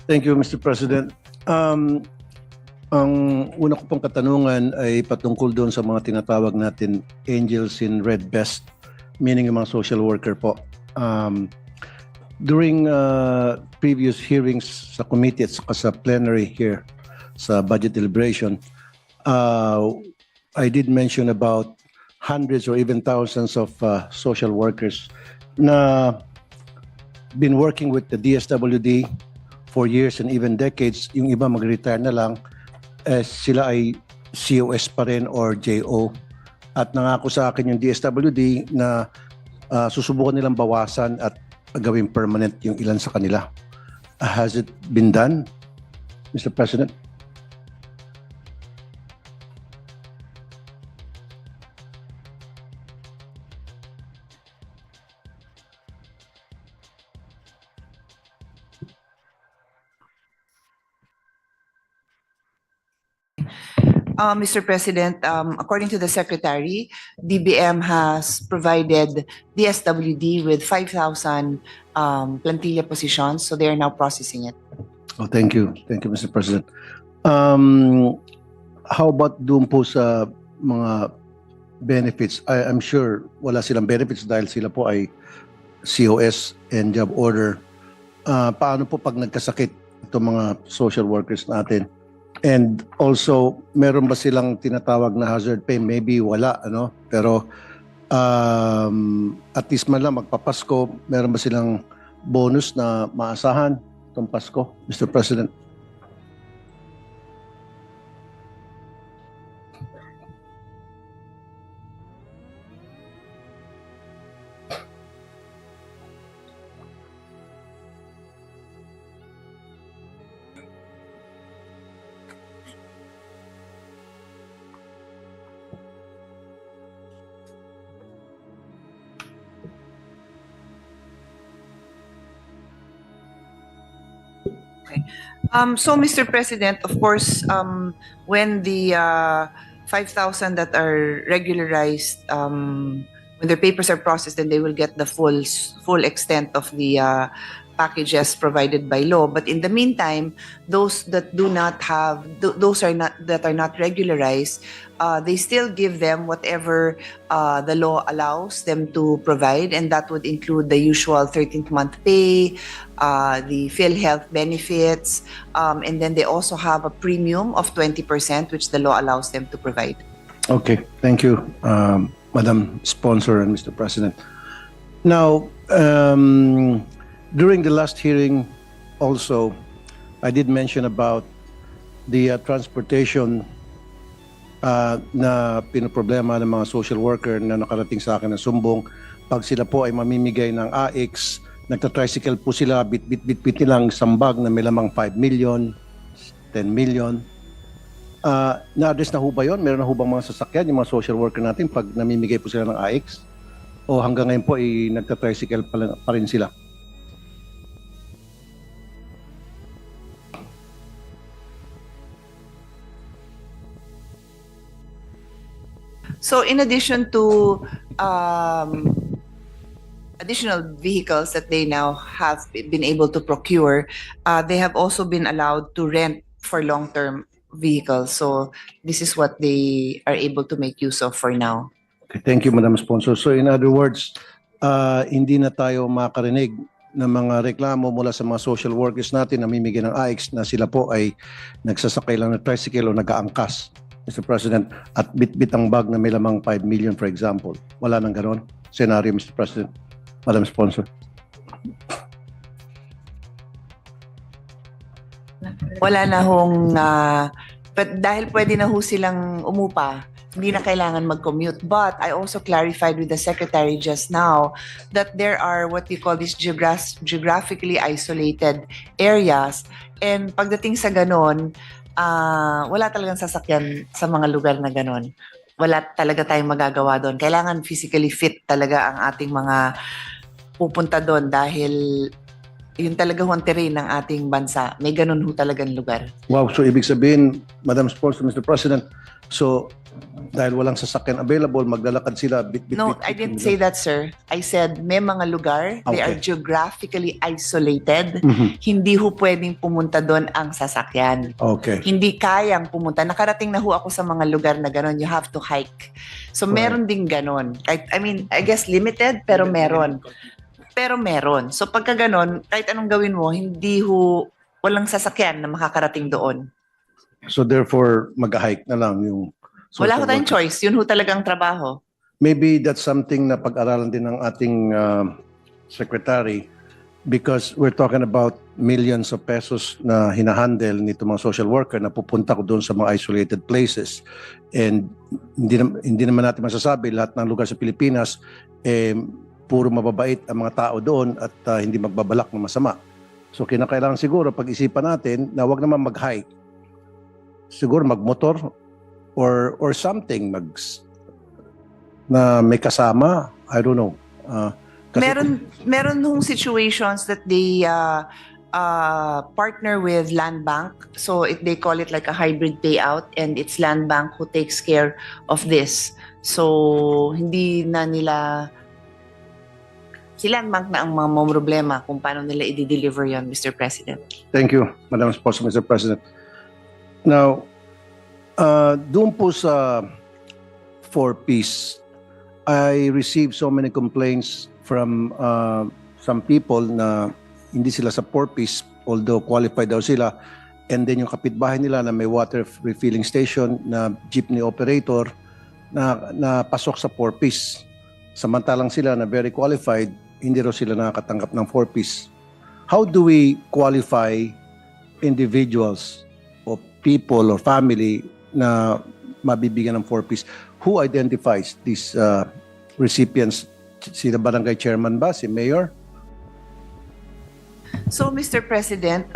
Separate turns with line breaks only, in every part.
Thank you, Mr. President. Ang una ko pong katanungan ay patungkol doon sa mga tinatawag natin angels in red vest, meaning yung mga social worker po. During previous hearings sa committee at saka sa plenary here sa budget deliberation, I did mention about hundreds or even thousands of social workers na been working with the DSWD for years and even decades. Yung iba mag-retire na lang, sila ay COS pa rin or JO. At nangako sa akin yung DSWD na susubukan nilang bawasan at gawing permanent yung ilan sa kanila. Has it been done, Mr. President?
Mr. President, according to the Secretary, DBM has provided DSWD with 5,000 plantilla positions, so they are now processing it.
Oh, thank you. Thank you, Mr. President. How about doon po sa mga benefits? I'm sure wala silang benefits dahil sila po ay COS and job order. Paano po pag nagkasakit itong mga social workers natin? And also, meron ba silang tinatawag na hazard pay? Maybe wala, ano? Pero at least man lang magpapasko, meron ba silang bonus na maasahan itong Pasko, Mr. President?
So, Mr. President, of course, when the 5,000 that are regularized, when their papers are processed, then they will get the full extent of the packages provided by law. But in the meantime, those that do not have, those are not that are not regularized, they still give them whatever the law allows them to provide, and that would include the usual 13th month pay, the PhilHealth benefits, and then they also have a premium of 20%, which the law allows them to provide.
Okay, thank you, Madam Sponsor and Mr. President. Now, during the last hearing also, I did mention about the transportation na pinoproblema ng mga social worker na nakarating sa akin ng sumbong. Pag sila po ay mamimigay ng AX, nagta-tricycle po sila, bit nilang isang bag na may lamang 5 million, 10 million. Na-address na ho ba yun? Meron na ho bang mga sasakyan, yung mga social worker natin, pag namimigay po sila ng AX? O hanggang ngayon po ay nagta-tricycle pa rin sila?
So in addition to additional vehicles that they now have been able to procure, they have also been allowed to rent for long-term vehicles. So this is what they are able to make use of for now.
Okay, thank you, Madam Sponsor. So in other words, hindi na tayo makarinig ng mga reklamo mula sa mga social workers natin na namimigay ng AX na sila po ay nagsasakay lang ng tricycle o nag-aangkas, Mr. President, at bit ang bag na may lamang 5 million, for example. Wala nang ganon scenario, Mr. President. Madam Sponsor.
Wala na hong, but dahil pwede na ho silang umupa, hindi na kailangan mag-commute. But I also clarified with the Secretary just now that there are what we call these geographically isolated areas. And pagdating sa ganon, wala talagang sasakyan sa mga lugar na ganon. Wala talaga tayong magagawa doon. Kailangan physically fit talaga ang ating mga pupunta doon dahil yun talaga ho ang terrain ng ating bansa. May ganun ho talagang lugar.
Wow, so ibig sabihin, Madam Sponsor, Mr. President, so Dahil walang sasakyan available, maglalakad sila
No, I didn't say that, sir. I said may mga lugar, they are
Okay.
geographically isolated.
Mhm.
Hindi ho pwedeng pumunta doon ang sasakyan.
Okay.
Hindi kayang pumunta. Nakarating na ho ako sa mga lugar na gano'n. You have to hike. So, meron ding gano'n. I mean, I guess limited, pero meron. Pero meron. So, pagka gano'n, kahit anong gawin mo, hindi ho, walang sasakyan na makakarating doon.
So therefore, mag-hike na lang yung
Wala
social
ho tayong
worker.
choice. Yun ho talagang trabaho.
Maybe that's something na pag-aralan din ng ating secretary because we're talking about millions of pesos na hinahandle nito mga social worker na pupunta ko doon sa mga isolated places. And hindi naman natin masasabi lahat ng lugar sa Pilipinas puro mababait ang mga tao doon at hindi magbabalak ng masama. So kinakailangan siguro pag-isipan natin na wag naman mag-hike. Siguro magmotor or something na may kasama, I don't know.
Meron hong situations that they partner with Land Bank. So they call it like a hybrid payout, and it's Land Bank who takes care of this. So hindi na nila si Land Bank na ang mga problema kung paano nila i-deliver yon, Mr. President.
Thank you, Madam Sponsor, Mr. President. Now, doon po sa 4Ps, I received so many complaints from some people na hindi sila sa 4Ps, although qualified daw sila. And then yung kapitbahay nila na may water refilling station na jeepney operator na pasok sa 4Ps. Samantalang sila na very qualified, hindi raw sila nakakatanggap ng 4Ps. How do we qualify individuals or people or family na mabibigyan ng 4Ps? Who identifies these recipients? Si barangay chairman ba? Si mayor?
So, Mr. President,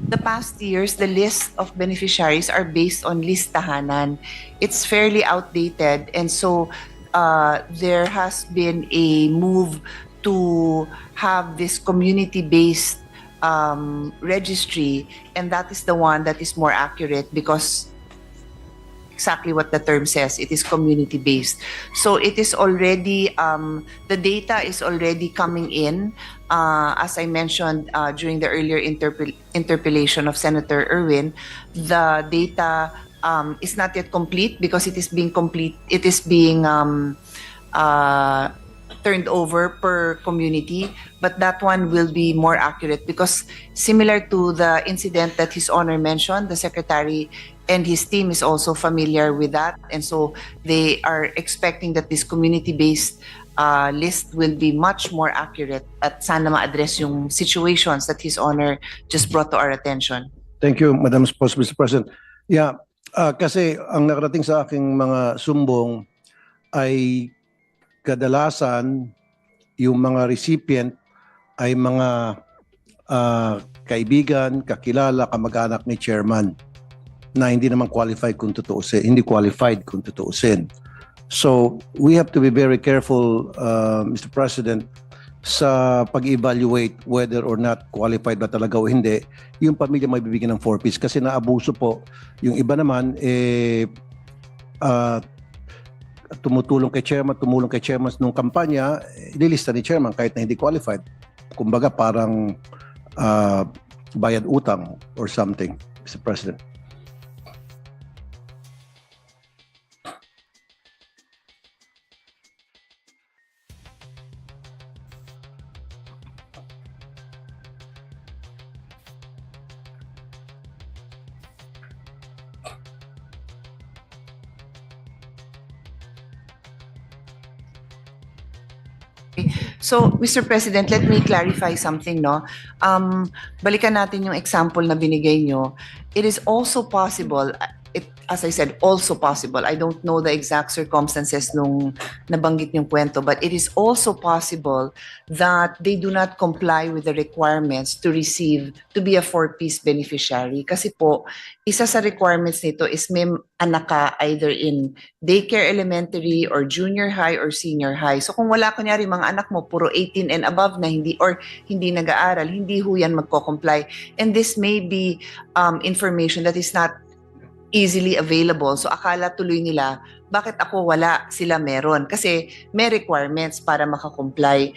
the past years, the list of beneficiaries are based on listahanan. It's fairly outdated, and so there has been a move to have this community-based registry, and that is the one that is more accurate because exactly what the term says, it is community-based. So it is already, the data is already coming in. As I mentioned during the earlier interpellation of Senator Erwin, the data is not yet complete because it is being turned over per community, but that one will be more accurate because similar to the incident that His Honor mentioned, the Secretary and his team is also familiar with that, and so they are expecting that this community-based list will be much more accurate at sana ma-address yung situations that His Honor just brought to our attention.
Thank you, Madam Sponsor, Mr. President. Yeah, kasi ang nakarating sa aking mga sumbong ay kadalasan yung mga recipient ay mga kaibigan, kakilala, kamag-anak ni chairman na hindi naman qualified kung tutuusin, hindi qualified kung tutuusin. So, we have to be very careful, Mr. President, sa pag-evaluate whether or not qualified ba talaga o hindi, yung pamilya may bibigyan ng 4Ps kasi naabuso po. Yung iba naman, tumulong kay chairman nung kampanya, ililista ni chairman kahit na hindi qualified. Kumbaga parang bayad utang or something, Mr. President.
So, Mr. President, let me clarify something, no? Balikan natin yung example na binigay nyo. It is also possible, as I said, also possible. I don't know the exact circumstances nung nabanggit yung kwento, but it is also possible that they do not comply with the requirements to be a 4Ps beneficiary. Kasi po, isa sa requirements nito is may anak ka either in daycare elementary or junior high or senior high. So kung wala kunyari mga anak mo puro 18 and above na hindi nag-aaral, hindi ho yan magko-comply. And this may be information that is not easily available. So akala tuloy nila, bakit ako wala, sila meron? Kasi may requirements para makakomply.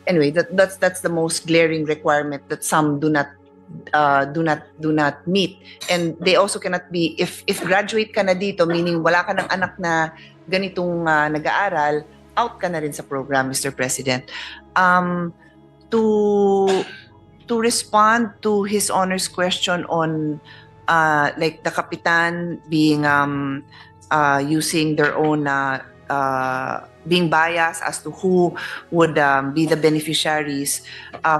Anyway, that's the most glaring requirement that some do not meet. And they also cannot be, if graduate ka na dito, meaning wala ka ng anak na ganitong nag-aaral, out ka na rin sa program, Mr. President. To respond to His Honor's question on like the Kapitan being using their own being biased as to who would be the beneficiaries.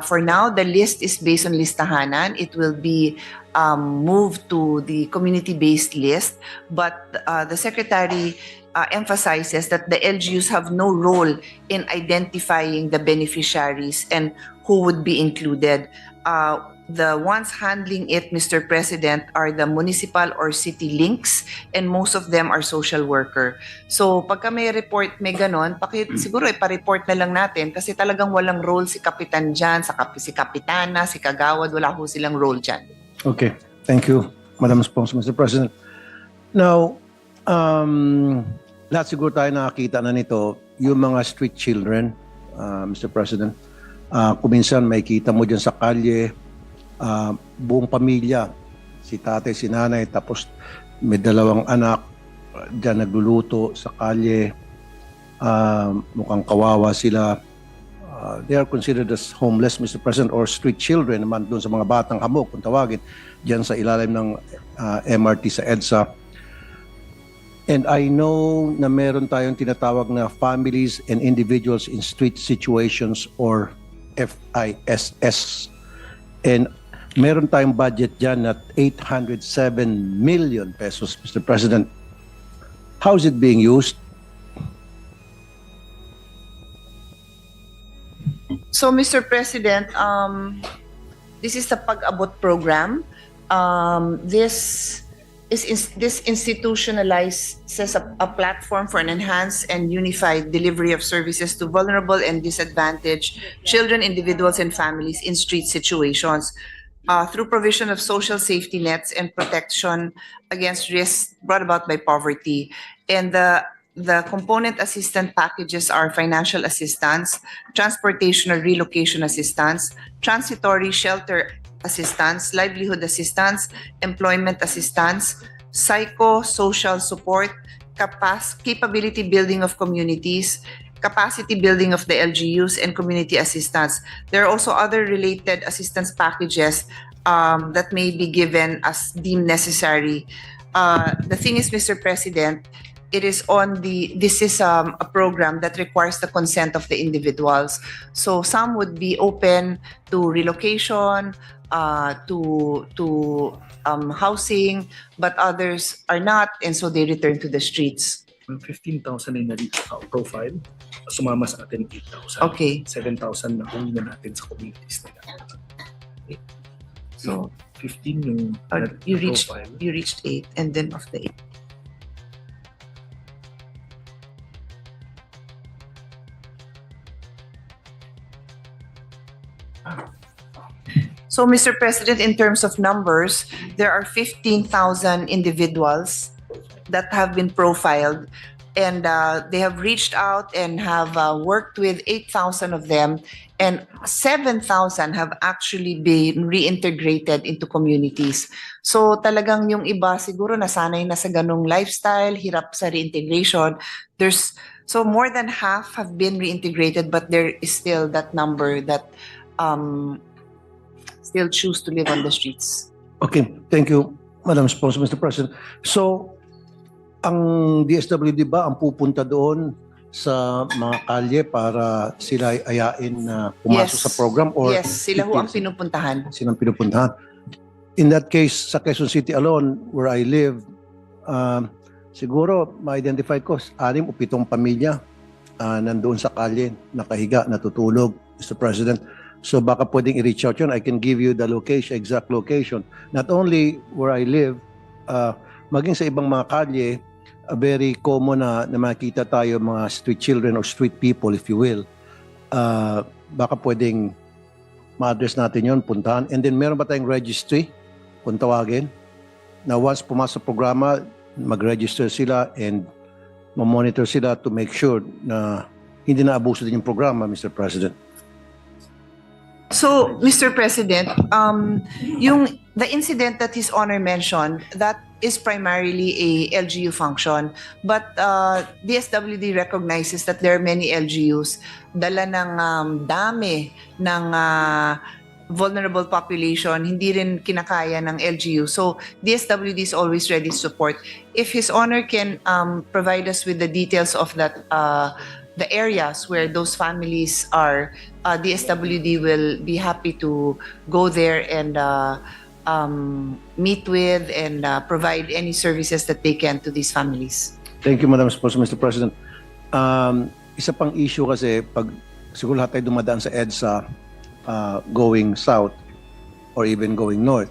For now, the list is based on listahanan. It will be moved to the community-based list, but the Secretary emphasizes that the LGUs have no role in identifying the beneficiaries and who would be included. The ones handling it, Mr. President, are the municipal or city links, and most of them are social worker. So pagka may report, may ganon, siguro ipa-report na lang natin kasi talagang walang role si Kapitan dyan, si Kapitana, si Kagawad, wala ho silang role dyan.
Okay, thank you, Madam Sponsor, Mr. President. Now, lahat siguro tayo nakakita na nito, yung mga street children, Mr. President. Kung minsan may kita mo dyan sa kalye, buong pamilya, si tatay, si nanay, tapos may dalawang anak, dyan nagluluto sa kalye, mukhang kawawa sila. They are considered as homeless, Mr. President, or street children naman doon sa mga batang hamog, kung tawagin, dyan sa ilalim ng MRT sa EDSA. And I know na meron tayong tinatawag na families and individuals in street situations or FISS. And meron tayong budget dyan at 807 million pesos, Mr. President. How is it being used?
So, Mr. President, this is the Pag-abot program. This institutionalizes a platform for an enhanced and unified delivery of services to vulnerable and disadvantaged children, individuals, and families in street situations through provision of social safety nets and protection against risks brought about by poverty. And the component assistance packages are financial assistance, transportation or relocation assistance, transitory shelter assistance, livelihood assistance, employment assistance, psycho-social support, capability building of communities, capacity building of the LGUs, and community assistance. There are also other related assistance packages that may be given as deemed necessary. The thing is, Mr. President, this is a program that requires the consent of the individuals. So some would be open to relocation, to housing, but others are not, and so they return to the streets.
15,000 ay na-profile, sumama sa atin 8,000.
Okay.
7,000 na huli na natin sa communities nila. Okay.
So
15 yung
you reached
profile.
8, and then of the 8. So, Mr. President, in terms of numbers, there are 15,000 individuals that have been profiled, and they have reached out and have worked with 8,000 of them, and 7,000 have actually been reintegrated into communities. So talagang yung iba siguro nasanay na sa ganong lifestyle, hirap sa reintegration. So more than half have been reintegrated, but there is still that number that still choose to live on the streets.
Okay, thank you, Madam Sponsor, Mr. President. So, ang DSWD ba ang pupunta doon sa mga kalye para sila ay ayain na pumasok
Yes.
sa program? Or
Yes, sila ho ang pinupuntahan.
silang pinupuntahan? In that case, sa Quezon City alone, where I live, siguro ma-identify ko 6 o 7 pamilya nandoon sa kalye, nakahiga, natutulog, Mr. President. So baka pwedeng i-reach out yun. I can give you the location, exact location. Not only where I live, maging sa ibang mga kalye, very common na makita tayo mga street children or street people, if you will. Baka pwedeng ma-address natin yun, puntahan. And then meron ba tayong registry kung tawagin, na once pumasok sa programa, mag-register sila and ma-monitor sila to make sure na hindi na abuso din yung programa, Mr. President.
So, Mr. President, the incident that His Honor mentioned, that is primarily a LGU function, but DSWD recognizes that there are many LGUs dala ng dami ng vulnerable population, hindi rin kinakaya ng LGU. So, DSWD is always ready to support. If His Honor can provide us with the details of that, the areas where those families are, DSWD will be happy to go there and meet with and provide any services that they can to these families.
Thank you, Madam Sponsor, Mr. President. Isa pang issue kasi, pag siguro lahat tayo dumadaan sa EDSA going south or even going north,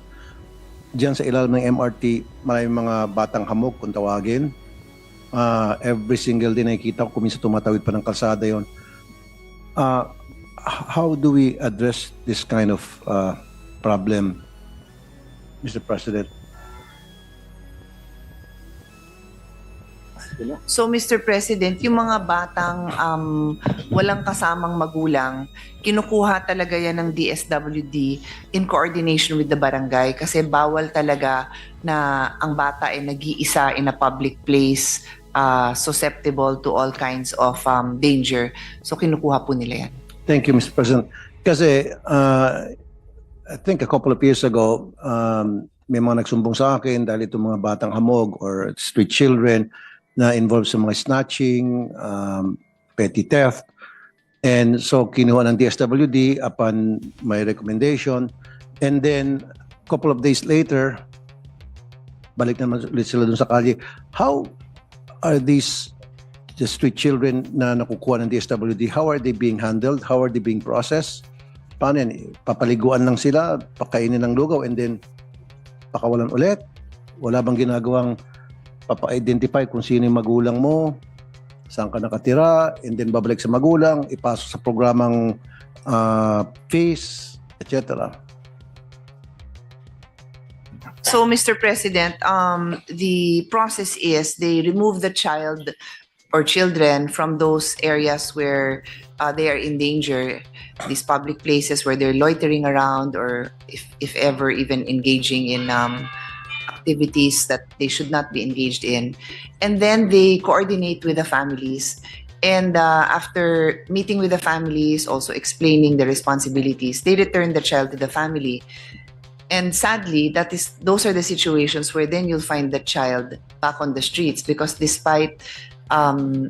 diyan sa ilalim ng MRT, maraming mga batang hamog kung tawagin. Every single day nakikita ko, kuminsan tumatawid pa ng kalsada yon. How do we address this kind of problem, Mr. President?
So, Mr. President, yung mga batang walang kasamang magulang, kinukuha talaga yan ng DSWD in coordination with the barangay kasi bawal talaga na ang bata ay nag-iisa in a public place, susceptible to all kinds of danger. So, kinukuha po nila yan.
Thank you, Mr. President. Kasi I think a couple of years ago, may mga nagsumbong sa akin dahil itong mga batang hamog or street children na involved sa mga snatching, petty theft. And so kinuha ng DSWD upon my recommendation. And then a couple of days later, balik naman ulit sila dun sa kalye. How are these the street children na nakukuha ng DSWD, how are they being handled? How are they being processed? Paano yan? Papaliguan lang sila, pakainin ng lugaw, and then pakawalan ulit? Wala bang ginagawang papa-identify kung sino yung magulang mo, saan ka nakatira, and then babalik sa magulang, ipasok sa programang fees, etc.
So, Mr. President, the process is they remove the child or children from those areas where they are in danger, these public places where they're loitering around or if ever even engaging in activities that they should not be engaged in. And then they coordinate with the families. And after meeting with the families, also explaining the responsibilities, they return the child to the family. And sadly, those are the situations where then you'll find the child back on the streets because despite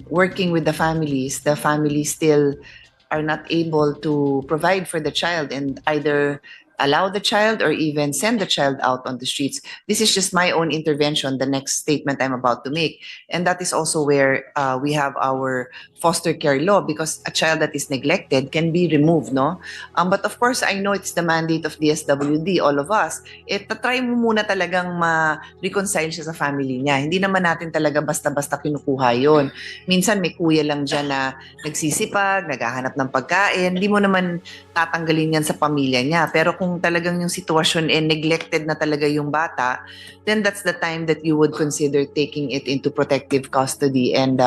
working with the families still are not able to provide for the child and either allow the child or even send the child out on the streets. This is just my own intervention, the next statement I'm about to make. And that is also where we have our foster care law because a child that is neglected can be removed, no? But of course, I know it's the mandate of DSWD, all of us. Try mo muna talagang ma-reconcile siya sa family niya. Hindi naman natin talaga basta-basta kinukuha yun. Minsan may kuya lang dyan na nagsisipag, naghahanap ng pagkain. Hindi mo naman tatanggalin yan sa pamilya niya. Pero kung talagang yung sitwasyon neglected na talaga yung bata, then that's the time that you would consider taking it into protective custody and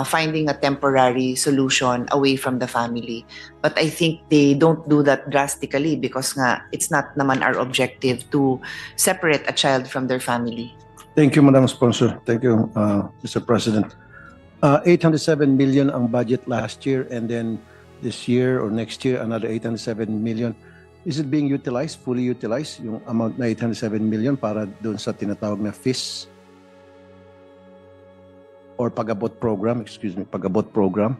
finding a temporary solution away from the family. But I think they don't do that drastically because nga it's not naman our objective to separate a child from their family.
Thank you, Madam Sponsor. Thank you, Mr. President. 807 million ang budget last year and then this year or next year another 807 million. Is it being utilized, fully utilized, yung amount na 807 million para doon sa tinatawag na FIS? Or pag-abot program, pag-abot program?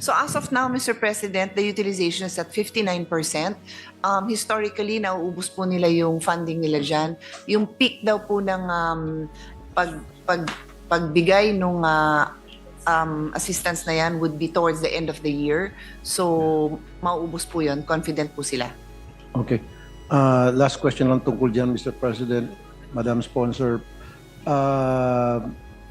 So as of now, Mr. President, the utilization is at 59%. Historically, nauubos po nila yung funding nila dyan. Yung peak daw po ng pagbigay nung assistance na yan would be towards the end of the year. So, mauubos po yun. Confident po sila.
Okay. Last question lang tungkol dyan, Mr. President, Madam Sponsor.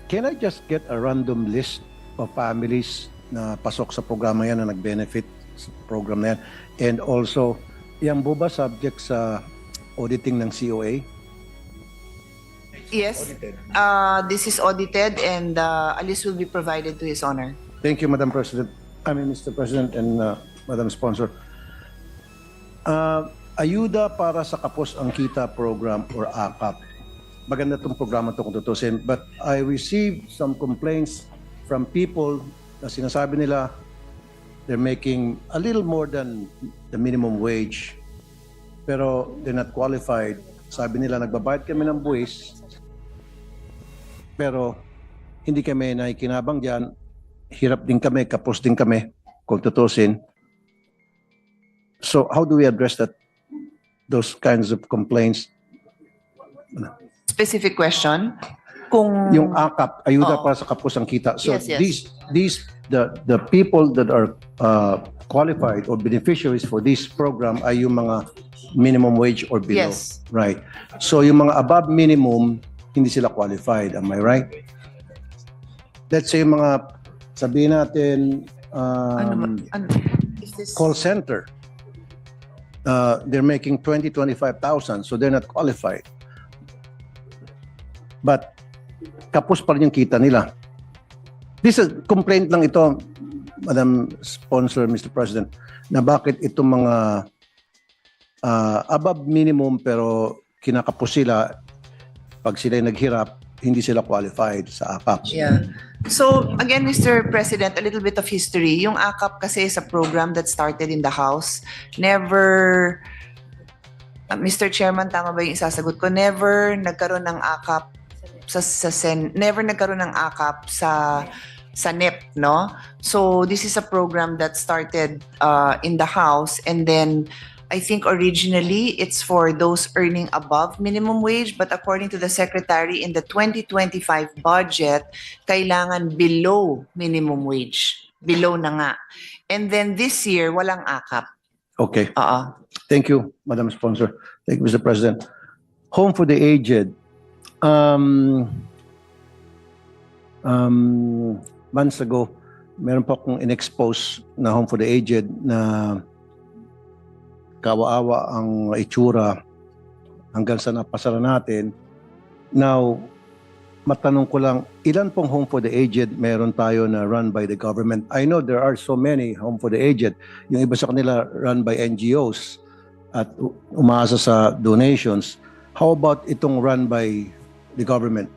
Can I just get a random list of families na pasok sa programa yan na nag-benefit sa program na yan? And also, yan po ba subject sa auditing ng COA?
Yes, this is audited and a list will be provided to His Honor.
Thank you, Madam President. Mr. President and Madam Sponsor. Ayuda para sa Kapos ang Kita program or AKAP. Maganda itong programa ito kung tutusin. But I received some complaints from people na sinasabi nila they're making a little more than the minimum wage. Pero they're not qualified. Sabi nila, nagbabayad kami ng buwis, pero hindi kami nakikinabang dyan. Hirap din kami, kapos din kami, kung tutusin. So how do we address that? Those kinds of complaints?
Specific question? Kung
Yung AKAP, ayuda
Oo.
para sa kapos ang kita. So
Yes, yes.
the people that are qualified or beneficiaries for this program ay yung mga minimum wage or below.
Yes.
Right. So yung mga above minimum, hindi sila qualified. Am I right? Let's say yung mga, sabihin natin,
is this
call center. They're making 25,000, so they're not qualified. But kapos pa rin yung kita nila. This is complaint lang ito, Madam Sponsor, Mr. President, na bakit itong mga above minimum pero kinakapos sila, pag sila naghirap, hindi sila qualified sa AKAP.
Yeah. So, again, Mr. President, a little bit of history. Yung AKAP kasi is a program that started in the House. Never, Mr. Chairman, tama ba yung isasagot ko? Never nagkaroon ng AKAP never nagkaroon ng AKAP sa NEP, no? So, this is a program that started in the House, and then I think originally it's for those earning above minimum wage, but according to the Secretary, in the 2025 budget, kailangan below minimum wage. Below na nga. And then this year, walang AKAP.
Okay.
Thank
you, Madam Sponsor. Thank you, Mr. President. Home for the Aged. Months ago, meron po akong in-expose na Home for the Aged na kawa-awa ang itsura hanggang sa napasara natin. Now, matanong ko lang, ilan pong Home for the Aged meron tayo na run by the government? I know there are so many Home for the Aged. Yung iba sa kanila run by NGOs at umaasa sa donations. How about itong run by the government?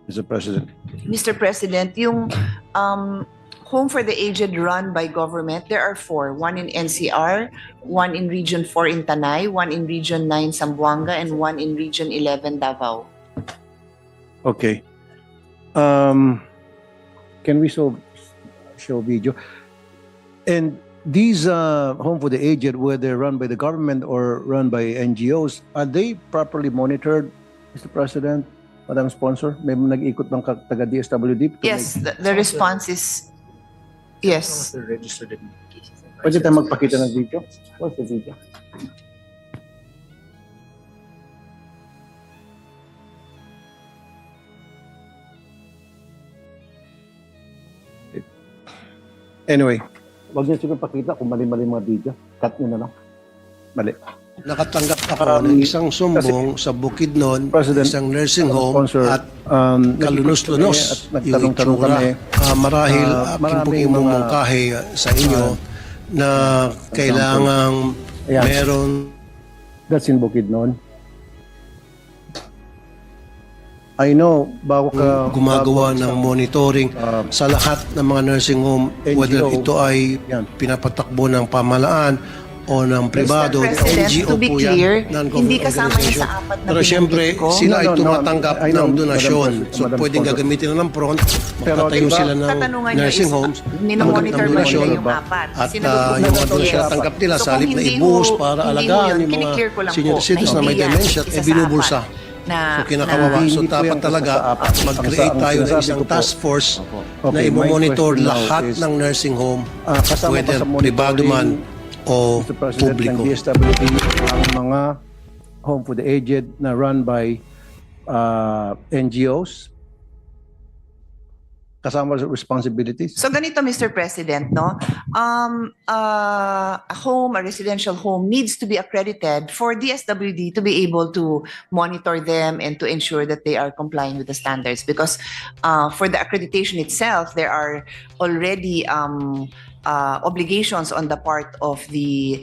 Mr. President.
Mr. President, yung Home for the Aged run by government, there are 4. One in NCR, one in Region 4 in Tanay, one in Region 9 Zamboanga, and one in Region 11 Davao.
Okay. Can we show video? And these Home for the Aged, whether run by the government or run by NGOs, are they properly monitored, Mr. President, Madam Sponsor? May nag-ikot ng taga DSWD?
Yes, the response is yes.
They're registered in
Pwede tayo magpakita ng video? What's the video? Anyway, wag niyo siguro pakita kung mali-mali mga video. Cut niyo na lang. Mali.
Nakatanggap ako ng isang sumbong sa Bukidnon,
President,
isang nursing home
Sponsor,
at kalunos-lunos
at
yung
nagtanong-tanong
itsura.
kami.
Marahil aking
maraming
pong imumungkahi sa inyo na kailangang
Ayan.
meron
That's in Bukidnon. I know, bago ka
gumagawa
bago
ng
sa-
monitoring sa lahat ng mga nursing home, whether
NGO.
ito ay
Yan.
pinapatakbo ng pamahalaan o ng pribado,
Mr. President,
NGO
to be
po
clear,
yan,
hindi
non-government
kasama yan
organization.
sa apat na
Pero syempre,
binanggit ko.
sila ay
No, no, no,
tumatanggap
I know,
ng donasyon.
Madam
So,
Madam
pwedeng
Sponsor.
gagamitin na ng front,
Pero
magtatayo
diba,
sila ng
Katanungan niyo
nursing
is,
homes,
minomonitor
tanggap ng
ba nila
donasyon.
yung apat?
At
Sinagot ko
yung
po
mga
yes.
donasyon na tanggap nila,
So,
sa halip
kung
na
hindi
ibuhos
ho-
para
hindi ho
alagaan
yun,
yung mga
kiniklear ko lang
senior
po
citizens
na
na may
hindi yan
dementia
isa
at
sa
binubulsa.
apat. na
So kinakawawa.
na-
So
Hindi po
dapat
yan
talaga
sa apat.
mag-create
Ang
tayo ng
sinasabi
isang
ko po-
task force
Opo.
na
Okay, my
i-monitor
question now
lahat
is,
ng nursing home,
kasama
whether
pa sa
privado man o
Mr. President,
publiko.
ng DSWD ang mga home for the aged na run by NGOs kasama sa responsibilities.
So ganito, Mr. President, no? A home, a residential home needs to be accredited for DSWD to be able to monitor them and to ensure that they are complying with the standards. Because for the accreditation itself, there are already obligations on the part of the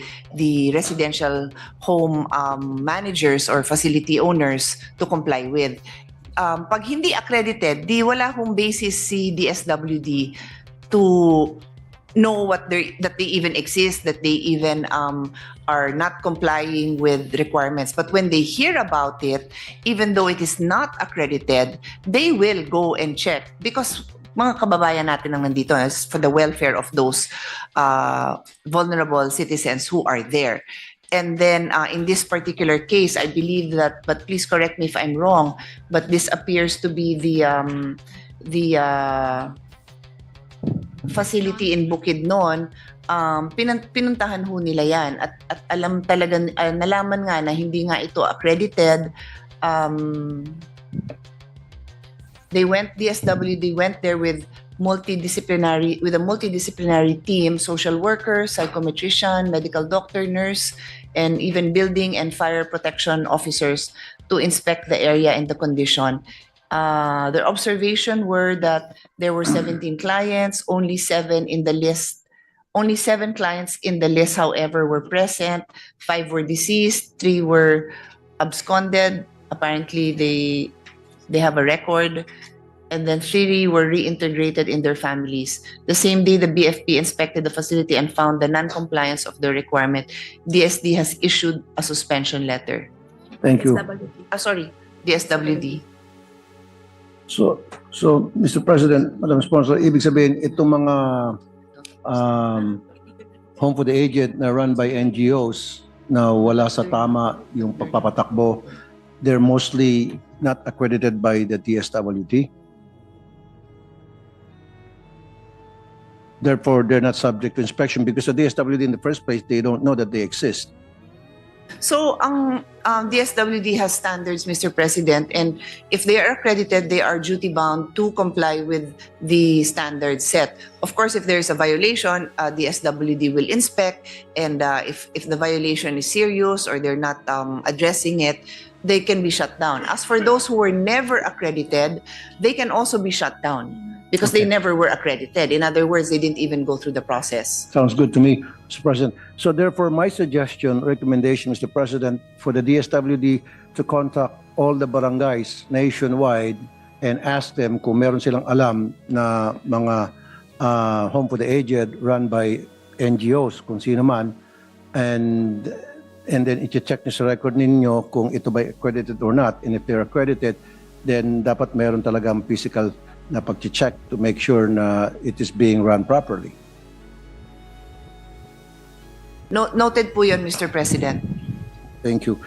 residential home managers or facility owners to comply with. Pag hindi accredited, di wala hong basis si DSWD to know that they even exist, that they even are not complying with requirements. But when they hear about it, even though it is not accredited, they will go and check because mga kababayan natin ang nandito is for the welfare of those vulnerable citizens who are there. And then in this particular case, I believe that, but please correct me if I'm wrong, but this appears to be the facility in Bukidnon. Pinuntahan ho nila yan at alam talaga, nalaman nga na hindi nga ito accredited. DSWD went there with a multidisciplinary team, social worker, psychometrician, medical doctor, nurse, and even building and fire protection officers to inspect the area and the condition. Their observation were that there were 17 clients, only 7 in the list. Only 7 clients in the list, however, were present. 5 were deceased, 3 were absconded. Apparently, they have a record. And then 3 were reintegrated in their families. The same day, the BFP inspected the facility and found the non-compliance of the requirement. DSD has issued a suspension letter.
Thank you.
DSWD.
So, Mr. President, Madam Sponsor, ibig sabihin, itong mga home for the aged na run by NGOs na wala sa tama yung pagpapatakbo, they're mostly not accredited by the DSWD. Therefore, they're not subject to inspection because the DSWD in the first place, they don't know that they exist.
So, ang DSWD has standards, Mr. President, and if they are accredited, they are duty-bound to comply with the standards set. Of course, if there is a violation, DSWD will inspect, and if the violation is serious or they're not addressing it, they can be shut down. As for those who were never accredited, they can also be shut down because they
Okay.
never were accredited. In other words, they didn't even go through the process.
Sounds good to me, Mr. President. So therefore, my suggestion, recommendation, Mr. President, for the DSWD to contact all the barangays nationwide and ask them kung meron silang alam na mga home for the aged run by NGOs, kung sino man, and then i-check nyo sa record ninyo kung ito ba accredited or not. And if they're accredited, then dapat meron talagang physical na pag-check to make sure na it is being run properly.
Noted po yun, Mr. President.
Thank you.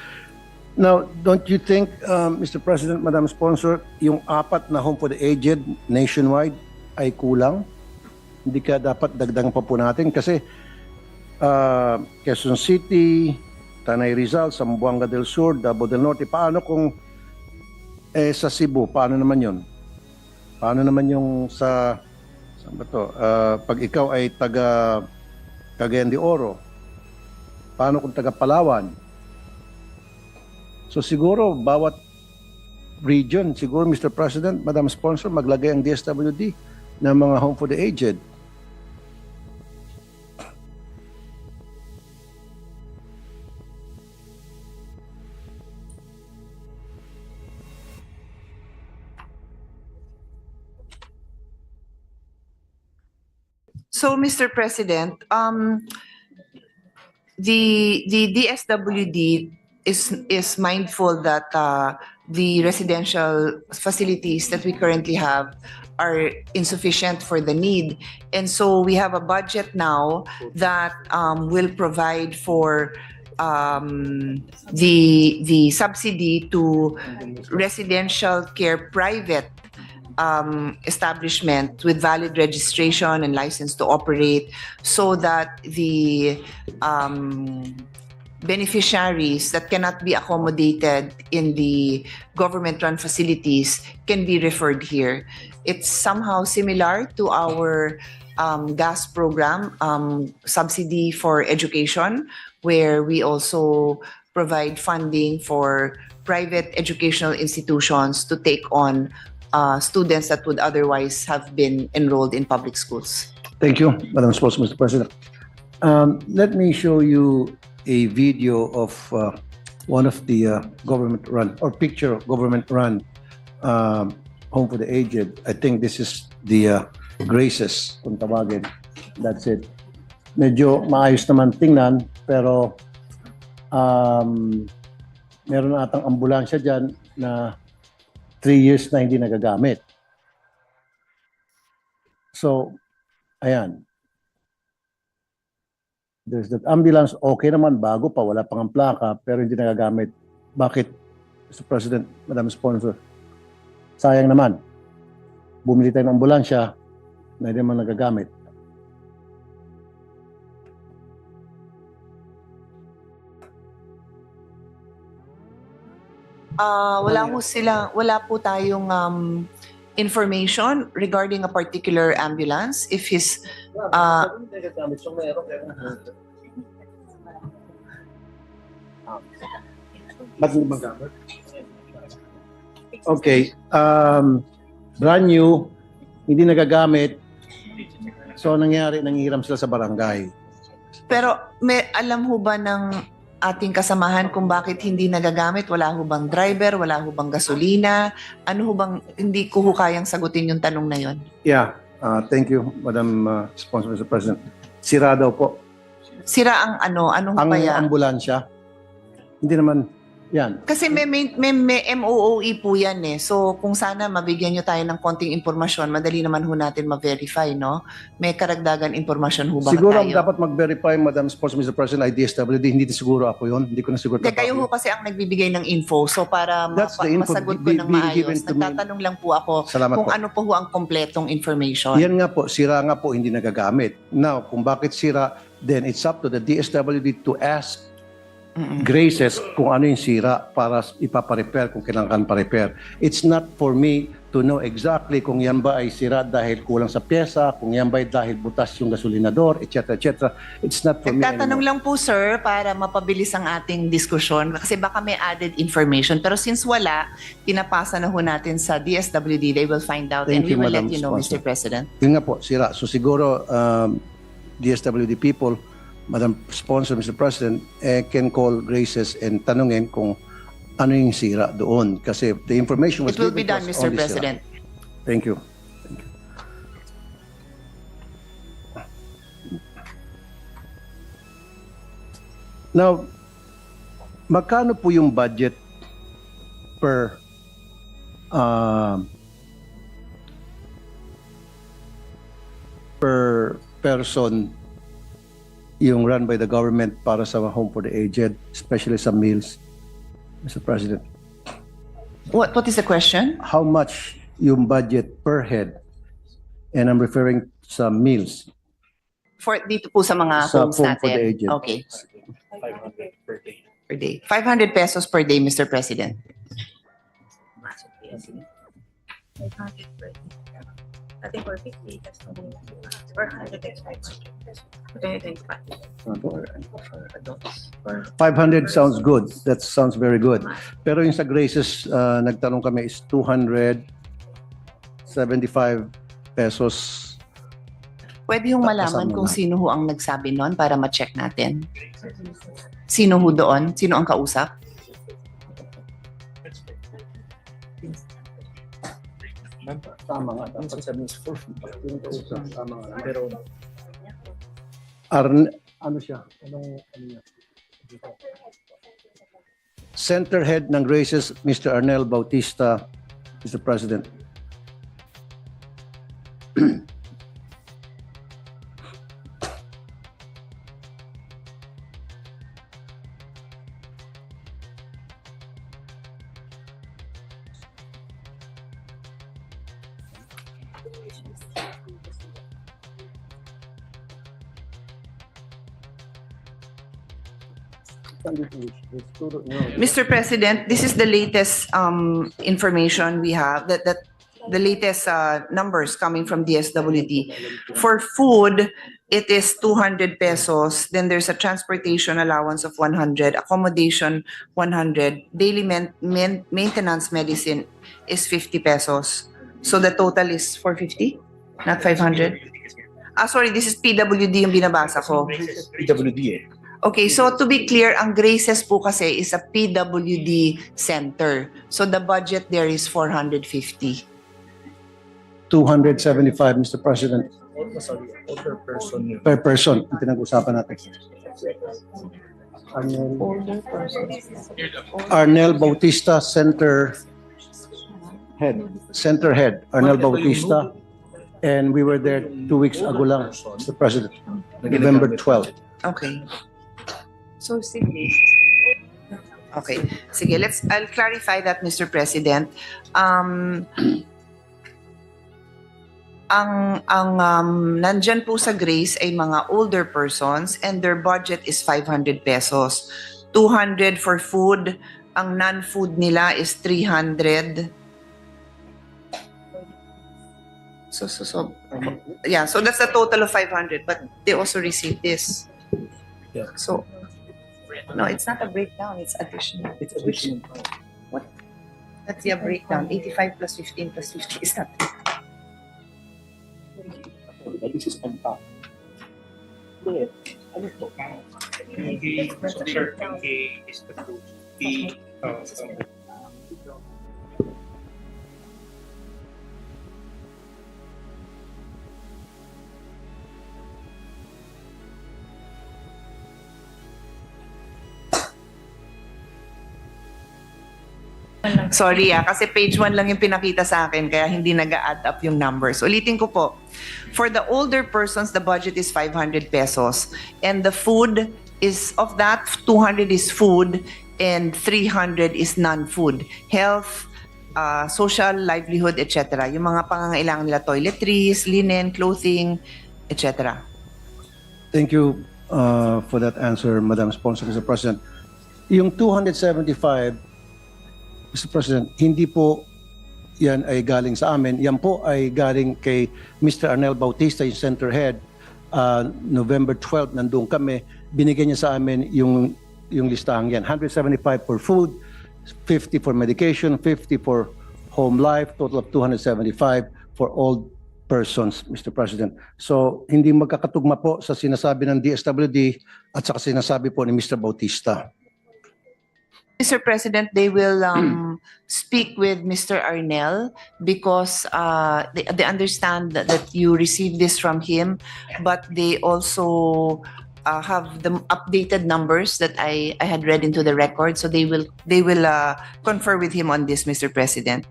Now, don't you think, Mr. President, Madam Sponsor, yung 4 na home for the aged nationwide ay kulang? Hindi ka dapat dagdagan pa po natin kasi Quezon City, Tanay Rizal, Zamboanga del Sur, Davao del Norte, paano kung sa Cebu, paano naman yun? Paano naman yung saan ba to? Pag ikaw ay taga Cagayan de Oro, paano kung taga Palawan? So siguro bawat region, siguro Mr. President, Madam Sponsor, maglagay ang DSWD ng mga home for the aged.
So, Mr. President, the DSWD is mindful that the residential facilities that we currently have are insufficient for the need, and so we have a budget now that will provide for the subsidy to residential care private establishment with valid registration and license to operate, so that the beneficiaries that cannot be accommodated in the government-run facilities can be referred here. It's somehow similar to our gas program, subsidy for education, where we also provide funding for private educational institutions to take on students that would otherwise have been enrolled in public schools.
Thank you, Madam Spokes, Mr. President. Let me show you a video of one of the government-run, or picture of government-run home for the aged. I think this is the Graces, kung tawagin. That's it. Medyo maayos naman tingnan, pero meron atang ambulansya dyan na 3 years na hindi nagagamit. So, ayan. There's that ambulance, okay naman, bago pa, wala pang ang plaka, pero hindi nagagamit. Bakit, Mr. President, Madam Sponsor? Sayang naman. Bumili tayo ng ambulansya na hindi naman nagagamit.
Wala po tayong information regarding a particular ambulance. If his
Okay. Brand new, hindi nagagamit. So, nangihiram sila sa barangay.
Pero may alam ho ba ng ating kasamahan kung bakit hindi nagagamit? Wala ho bang driver? Wala ho bang gasolina? Ano ho bang, hindi ko ho kayang sagutin yung tanong na yon.
Yeah. Thank you, Madam Sponsor, Mr. President. Sira daw po.
Sira ang ano? Anong
Ang
kaya?
ambulansya, hindi naman yan.
Kasi may MOOE po yan eh. So kung sana mabigyan nyo tayo ng konting impormasyon, madali naman ho natin ma-verify, no? May karagdagan impormasyon ho ba
Siguro ang
tayo?
dapat mag-verify, Madam Sponsor, Mr. President, ay DSWD. Hindi siguro ako yun. Hindi ko na siguro.
Hindi, kayo ho kasi ang nagbibigay ng info. So para
That's the info
masagot ko ng
being given
maayos,
to me.
nagtatanong lang po ako
Salamat
kung
po.
ano po ho ang kompletong information.
Yan nga po, sira nga po, hindi nagagamit. Now, kung bakit sira, then it's up to the DSWD to ask Graces kung ano yung sira para ipaparepair kung kailangan pa-repair. It's not for me to know exactly kung yan ba ay sira dahil kulang sa pyesa, kung yan ba ay dahil butas yung gasolinador, etc. etc. It's not for me
Nagtatanong
anymore.
lang po, sir, para mapabilis ang ating diskusyon kasi baka may added information. Pero since wala, pinapasa na ho natin sa DSWD. They will find out and
Thank
we
you,
will
Madam
let you know,
Sponsor.
Mr. President.
Yun nga po, sira. So siguro, DSWD people, Madam Sponsor, Mr. President, can call Graces and tanungin kung ano yung sira doon. Kasi the information was
It will be
given to
done,
us
Mr.
only sira.
President.
Thank you. Now, magkano po yung budget per person yung run by the government para sa home for the aged, especially sa meals, Mr. President?
What is the question?
How much yung budget per head? And I'm referring sa meals.
For dito po sa mga
Sa
homes
home for the
natin.
aged.
Okay,
500 per day.
per day. 500 pesos per day, Mr. President.
500 per day. Dati 450, tas 400 times 500.
500 sounds good. That sounds very good. Pero yung sa Graces, nagtanong kami is 275 pesos.
Pwede yung malaman kung sino ho ang nagsabi noon para ma-check natin. Sino ho doon? Sino ang kausap?
Tama nga. Dapat sabihin is 450. Tama nga.
Pero
Ano siya? Ano niya? Center head ng Graces, Mr. Arnel Bautista, Mr. President.
Mr. President, this is the latest information we have, that the latest numbers coming from DSWD. For food, it is 200 pesos. Then there's a transportation allowance of 100, accommodation 100, daily maintenance medicine is 50 pesos. So the total is 450, not 500. Sorry, this is PWD yung binabasa ko.
PWD eh.
Okay, so to be clear, ang Graces po kasi is a PWD center. So the budget there is 450.
275, Mr. President,
Sorry, older person yun.
per person ang pinag-usapan natin. Arnel Bautista, Center Head, Arnel Bautista. And we were there 2 weeks ago lang, Mr. President, November 12.
Okay. So sige. Okay. Sige, I'll clarify that, Mr. President. Nandyan po sa Grace ay mga older persons and their budget is 500 pesos. 200 for food, ang non-food nila is 300. So yeah, so that's a total of 500, but they also receive this.
Yeah.
So no, it's not a breakdown, it's additional.
It's additional.
That's the breakdown. 85 plus 15 plus 50 is not.
This is on top. Ano to?
Certain is the fee.
Sorry kasi page 1 lang yung pinakita sa akin kaya hindi nag-add up yung numbers. Ulitin ko po. For the older persons, the budget is 500 pesos. And the food is, of that, 200 is food and 300 is non-food. Health, social, livelihood, etc. Yung mga pangangailangan nila, toiletries, linen, clothing, etc.
Thank you for that answer, Madam Sponsor, Mr. President. Yung 275, Mr. President, hindi po yan ay galing sa amin. Yan po ay galing kay Mr. Arnel Bautista, yung center head. November 12, nandun kami. Binigyan niya sa amin yung listahan yan. 175 for food, 50 for medication, 50 for home life, total of 275 for old persons, Mr. President. So, hindi magkakatugma po sa sinasabi ng DSWD at saka sinasabi po ni Mr. Bautista.
Mr. President, they will speak with Mr. Arnel because they understand that you received this from him, but they also have the updated numbers that I had read into the record. So they will confer with him on this, Mr. President.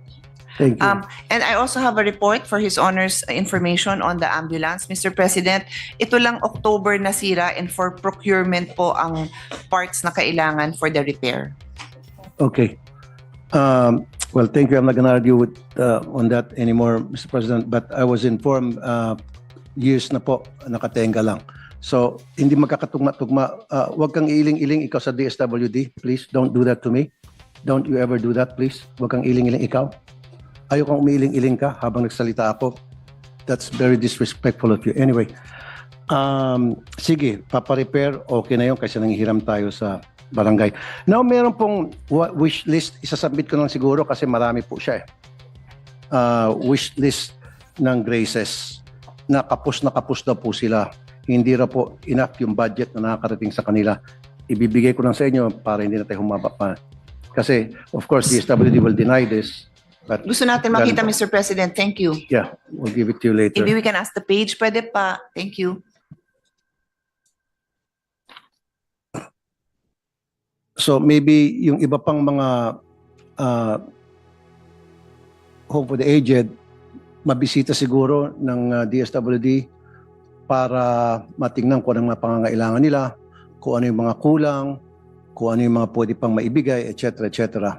Thank you.
And I also have a report for His Honor's information on the ambulance, Mr. President. Ito lang October nasira and for procurement po ang parts na kailangan for the repair.
Okay. Well, thank you. I'm not going to argue with on that anymore, Mr. President. But I was informed years na po nakatenga lang. So hindi magkakatugma-tugma. Huwag kang iiling-iling ikaw sa DSWD. Please don't do that to me. Don't you ever do that, please. Huwag kang iiling-iling ikaw. Ayaw kang umiiling-iling ka habang nagsalita ako. That's very disrespectful of you. Anyway, sige, paparepair. Okay na yun kasi nanghihiram tayo sa barangay. Now, meron pong wish list. Isasubmit ko lang siguro kasi marami po siya. Wish list ng Graces. Na kapos daw po sila. Hindi raw po enough yung budget na nakakarating sa kanila. Ibibigay ko lang sa inyo para hindi na tayo humaba pa. Kasi, of course, DSWD will deny this. But
Gusto natin makita, Mr. President. Thank you.
yeah, we'll give it to you later.
Maybe we can ask the page. Pwede pa. Thank you.
So maybe yung iba pang mga home for the aged, mabisita siguro ng DSWD para matingnan kung ano mga pangangailangan nila, kung ano yung mga kulang, kung ano yung mga pwede pang maibigay, etc. etc.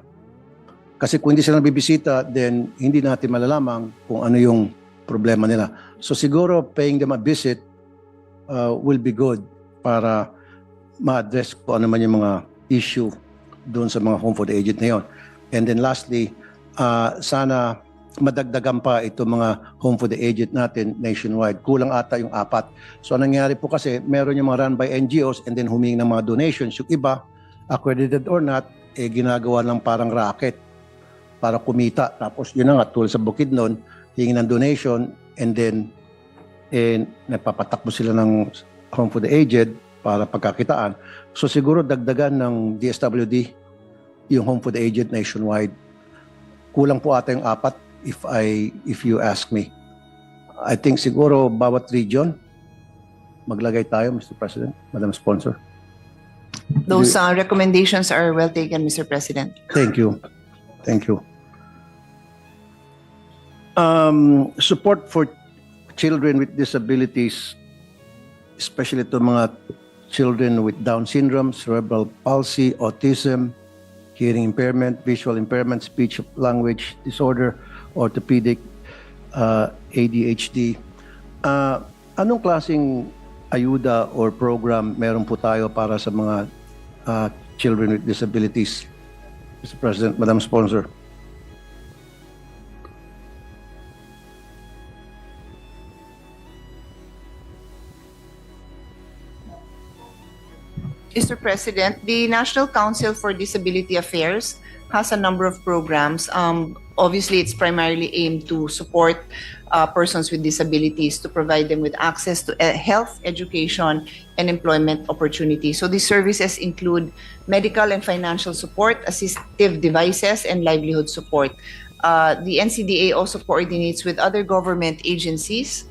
Kasi kung hindi sila nabibisita, then hindi natin malalaman kung ano yung problema nila. So siguro paying them a visit will be good para ma-address kung ano man yung mga issue doon sa mga home for the aged na yun. And then lastly, sana madagdagan pa ito mga home for the aged natin nationwide. Kulang ata yung 4. So anong nangyari po kasi, meron yung mga run by NGOs and then humingi ng mga donations. Yung iba, accredited or not, ginagawa lang parang racket para kumita. Tapos yun na nga, tulad sa Bukidnon, hingi ng donation and then nagpapatakbo sila ng home for the aged para pagkakitaan. So siguro dagdagan ng DSWD yung home for the aged nationwide. Kulang po ata yung 4 if you ask me. I think siguro bawat region maglagay tayo, Mr. President, Madam Sponsor.
Those recommendations are well taken, Mr. President.
Thank you. Thank you. Support for children with disabilities, especially to mga children with Down syndrome, cerebral palsy, autism, hearing impairment, visual impairment, speech language disorder, orthopedic, ADHD. Anong klaseng ayuda or program meron po tayo para sa mga children with disabilities, Mr. President, Madam Sponsor?
Mr. President, the National Council for Disability Affairs has a number of programs. Obviously, it's primarily aimed to support persons with disabilities, to provide them with access to health, education, and employment opportunities. So these services include medical and financial support, assistive devices, and livelihood support. The NCDA also coordinates with other government agencies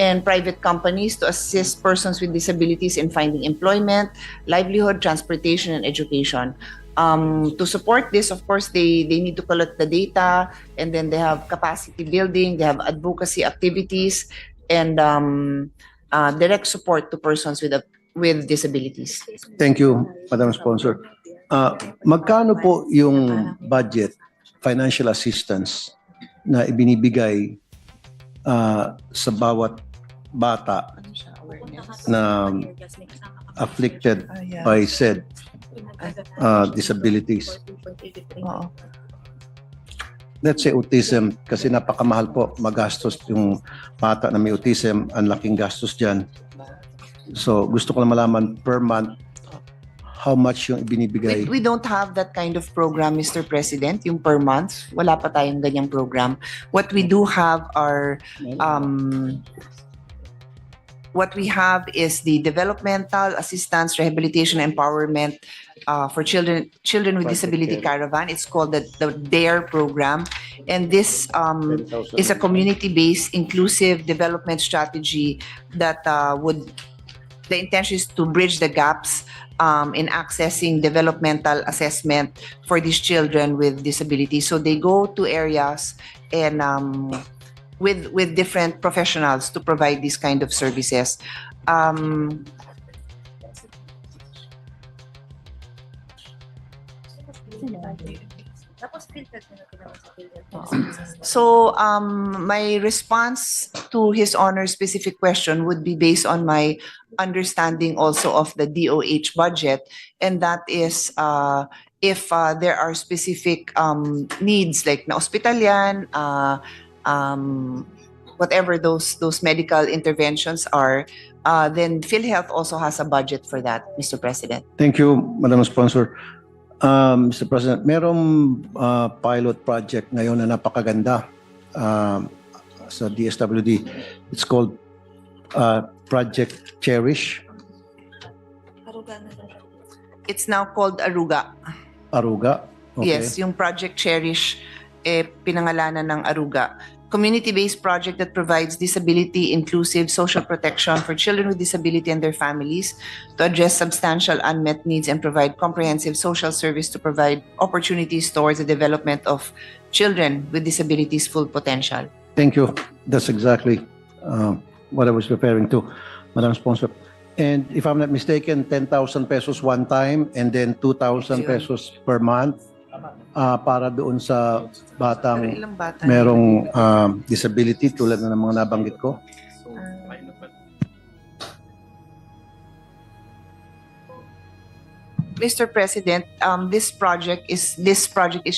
and private companies to assist persons with disabilities in finding employment, livelihood, transportation, and education. To support this, of course, they need to collect the data, and then they have capacity building, they have advocacy activities, and direct support to persons with disabilities.
Thank you, Madam Sponsor. Magkano po yung budget, financial assistance na ibinibigay sa bawat bata na afflicted by said disabilities?
Oo.
Let's say autism, kasi napakamahal po magastos yung bata na may autism, ang laking gastos dyan. So gusto ko lang malaman per month how much yung ibinibigay.
We don't have that kind of program, Mr. President, yung per month. Wala pa tayong ganyang program. What we do have are what we have is the developmental assistance, rehabilitation, empowerment for children with disability caravan. It's called the DARE program, and this is a community-based inclusive development strategy that the intention is to bridge the gaps in accessing developmental assessment for these children with disabilities. So they go to areas and with different professionals to provide these kind of services. So my response to His Honor's specific question would be based on my understanding also of the DOH budget, and that is if there are specific needs like na hospital yan, whatever those medical interventions are, then PhilHealth also has a budget for that, Mr. President.
Thank you, Madam Sponsor. Mr. President, merong pilot project ngayon na napakaganda sa DSWD. It's called Project Cherish.
It's now called Aruga.
Aruga. Okay.
Yes, yung Project Cherish, pinangalanan ng Aruga. Community-based project that provides disability-inclusive social protection for children with disability and their families to address substantial unmet needs and provide comprehensive social service to provide opportunities towards the development of children with disabilities' full potential.
Thank you. That's exactly what I was referring to, Madam Sponsor. And if I'm not mistaken, 10,000 pesos one time and then 2,000 pesos per month para doon sa
Pero
batang
ilang bata?
merong disability tulad na ng mga nabanggit ko?
Mr. President, this project is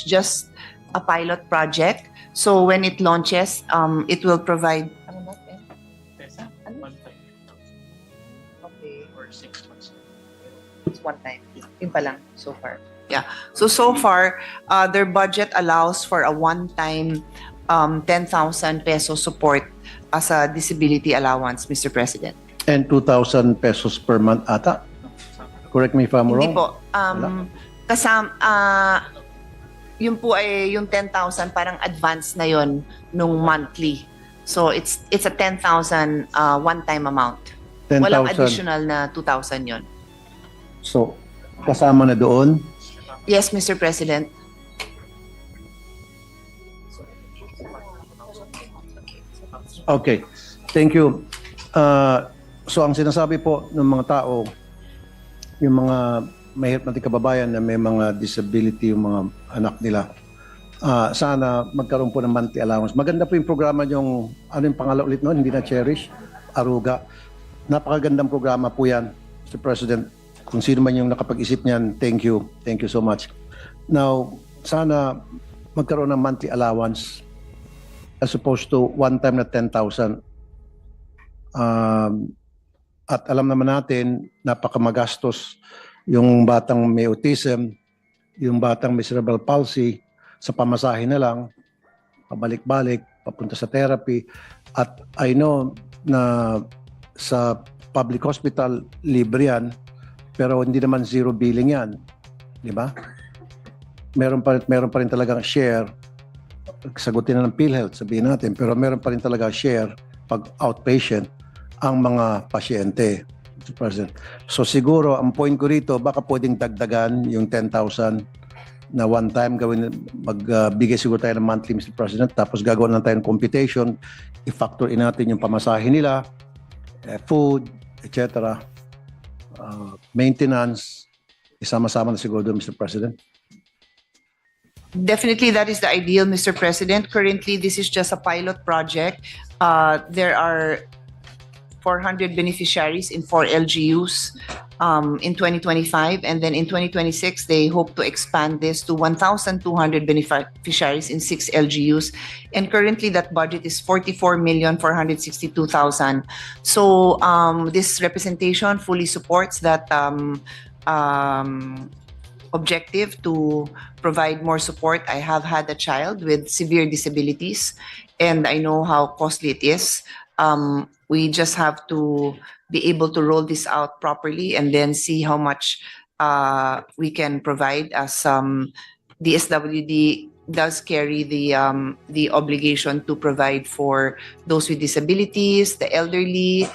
just a pilot project. So when it launches, it will provide. Okay.
Or 6 months.
It's one time. Yun pa lang so far. Yeah. So far, their budget allows for a one-time 10,000 peso support as a disability allowance, Mr. President.
And 2,000 pesos per month ata? Correct me if I'm
Hindi
wrong.
po.
Wala.
Yun po ay yung 10,000 parang advance na yon nung monthly. So it's a 10,000 one-time amount. Walang
10,000.
additional na 2,000 yon.
So, kasama na doon.
Yes, Mr. President.
Okay. Thank you. So, ang sinasabi po ng mga tao, yung mga mahirap nating kababayan na may mga disability yung mga anak nila, sana magkaroon po ng monthly allowance. Maganda po yung programa yung, ano yung pangalan ulit noon, hindi na Cherish, Aruga. Napakagandang programa po yan, Mr. President. Kung sino man yung nakapag-isip niyan, thank you. Thank you so much. Now, sana magkaroon ng monthly allowance as opposed to one time na 10,000. At alam naman natin, napakamagastos yung batang may autism, yung batang may cerebral palsy, sa pamasahe na lang, pabalik-balik, papunta sa therapy. At I know na sa public hospital, libre yan, pero hindi naman zero billing yan. Di ba? Meron pa rin talagang share. Sagutin na ng PhilHealth, sabihin natin, pero meron pa rin talaga share pag outpatient ang mga pasyente. Mr. President. So siguro, ang point ko rito, baka pwedeng dagdagan yung 10,000 na one time magbigay siguro tayo ng monthly, Mr. President, tapos gagawin lang tayo ng computation, i-factor in natin yung pamasahe nila, food, etc. Maintenance, isama-sama na siguro doon, Mr. President.
Definitely, that is the ideal, Mr. President. Currently, this is just a pilot project. There are 400 beneficiaries in 4 LGUs in 2025, and then in 2026, they hope to expand this to 1,200 beneficiaries in 6 LGUs. And currently, that budget is 44,462,000. So this representation fully supports that objective to provide more support. I have had a child with severe disabilities, and I know how costly it is. We just have to be able to roll this out properly and then see how much we can provide, as the SWD does carry the obligation to provide for those with disabilities, the elderly,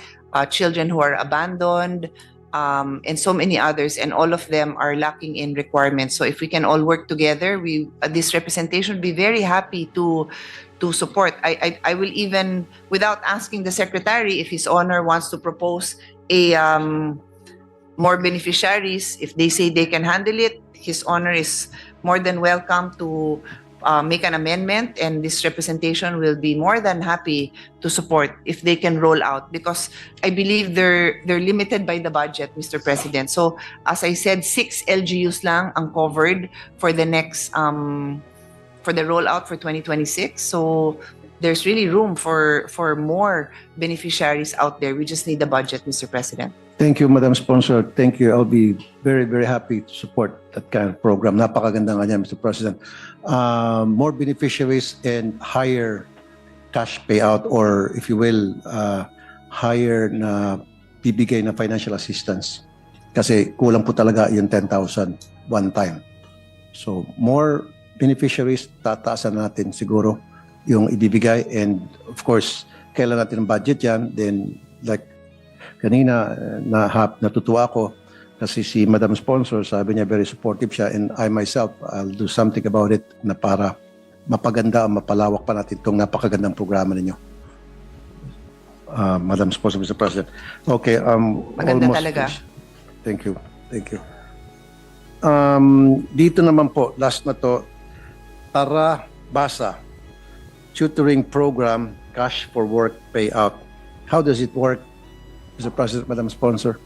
children who are abandoned, and so many others, and all of them are lacking in requirements. So if we can all work together, this representation would be very happy to support. I will even, without asking the secretary, if His Honor wants to propose a more beneficiaries, if they say they can handle it, His Honor is more than welcome to make an amendment, and this representation will be more than happy to support if they can roll out, because I believe they're limited by the budget, Mr. President. So as I said, 6 LGUs lang ang covered for the next for the rollout for 2026. So there's really room for more beneficiaries out there. We just need the budget, Mr. President.
Thank you, Madam Sponsor. Thank you. I'll be very, very happy to support that kind of program. Napakaganda nga niya, Mr. President. More beneficiaries and higher cash payout, or if you will, higher na bibigay na financial assistance. Kasi kulang po talaga yung 10,000 one time. So more beneficiaries, tataasan natin siguro yung ibibigay, and of course, kailan natin ang budget yan. Then, like kanina, natutuwa ako kasi si Madam Sponsor, sabi niya very supportive siya, and I myself, I'll do something about it na para mapaganda, mapalawak pa natin itong napakagandang programa ninyo. Madam Sponsor, Mr. President. Okay,
Maganda
almost
talaga.
finished. Thank you. Thank you. Dito naman po, last na to, Tara Basa, tutoring program, cash for work payout. How does it work, Mr. President, Madam Sponsor?